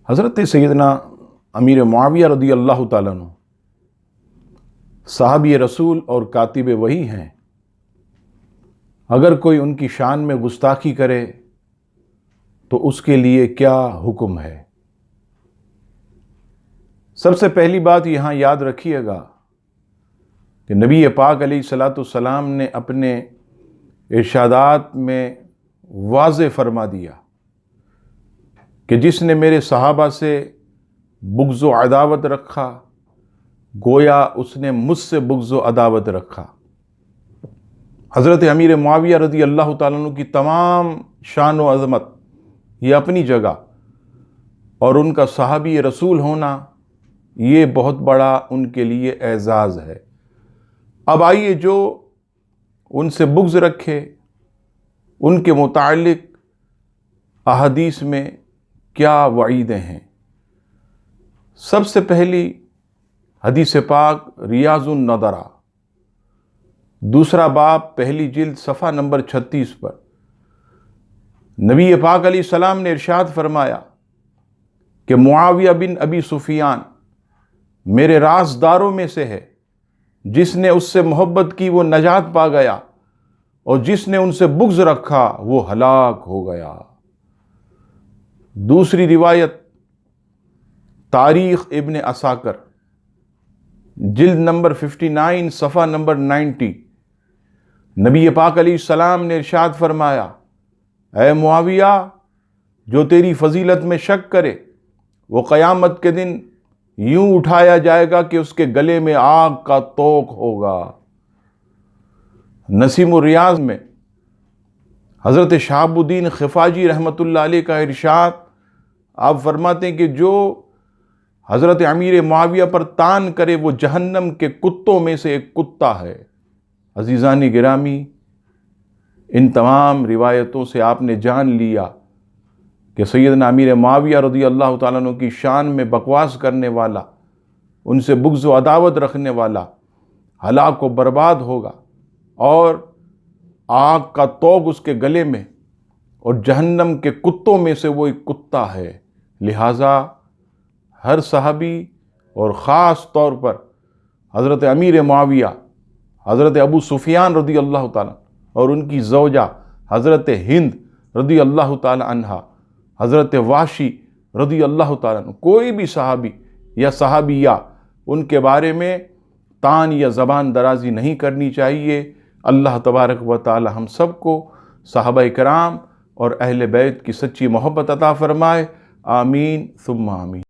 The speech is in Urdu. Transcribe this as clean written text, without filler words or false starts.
حضرت سیدنا امیر معاویہ رضی اللہ تعالیٰ عنہ صحابی رسول اور کاتب وحی ہیں۔ اگر کوئی ان کی شان میں گستاخی کرے تو اس کے لیے کیا حکم ہے؟ سب سے پہلی بات یہاں یاد رکھیے گا کہ نبی پاک علیہ الصلاۃ والسلام نے اپنے ارشادات میں واضح فرما دیا کہ جس نے میرے صحابہ سے بغض و عداوت رکھا گویا اس نے مجھ سے بغض و عداوت رکھا۔ حضرت امیر معاویہ رضی اللہ تعالیٰ عنہ کی تمام شان و عظمت یہ اپنی جگہ، اور ان کا صحابی رسول ہونا یہ بہت بڑا ان کے لیے اعزاز ہے۔ اب آئیے، جو ان سے بغض رکھے ان کے متعلق احادیث میں کیا وعیدیں ہیں۔ سب سے پہلی حدیث پاک ریاض النظرہ، دوسرا باب، پہلی جلد، صفحہ نمبر 36 پر نبی پاک علیہ السلام نے ارشاد فرمایا کہ معاویہ بن ابی سفیان میرے رازداروں میں سے ہے، جس نے اس سے محبت کی وہ نجات پا گیا، اور جس نے ان سے بغض رکھا وہ ہلاک ہو گیا۔ دوسری روایت تاریخ ابن عساکر، جلد نمبر 59، صفحہ نمبر 90، نبی پاک علیہ السلام نے ارشاد فرمایا، اے معاویہ، جو تیری فضیلت میں شک کرے وہ قیامت کے دن یوں اٹھایا جائے گا کہ اس کے گلے میں آگ کا توق ہوگا۔ نسیم الریاض میں حضرت شہاب الدین خفاجی رحمۃ اللہ علیہ کا ارشاد، آپ فرماتے ہیں کہ جو حضرت امیر معاویہ پر طعن کرے وہ جہنم کے کتوں میں سے ایک کتا ہے۔ عزیزان گرامی، ان تمام روایتوں سے آپ نے جان لیا کہ سیدنا امیر معاویہ رضی اللہ تعالیٰ عنہ کی شان میں بکواس کرنے والا، ان سے بغض و عداوت رکھنے والا ہلاک و برباد ہوگا، اور آگ کا توق اس کے گلے میں، اور جہنم کے کتوں میں سے وہ ایک کتا ہے۔ لہٰذا ہر صحابی اور خاص طور پر حضرت امیر معاویہ، حضرت ابو سفیان رضی اللہ تعالیٰ اور ان کی زوجہ حضرت ہند رضی اللہ تعالیٰ عنہا، حضرت واشی رضی اللہ تعالیٰ عنہ، کوئی بھی صحابی یا صحابیہ، ان کے بارے میں طعن یا زبان درازی نہیں کرنی چاہیے۔ اللہ تبارک و تعالی ہم سب کو صحابہ کرام اور اہل بیت کی سچی محبت عطا فرمائے، آمین ثم آمین۔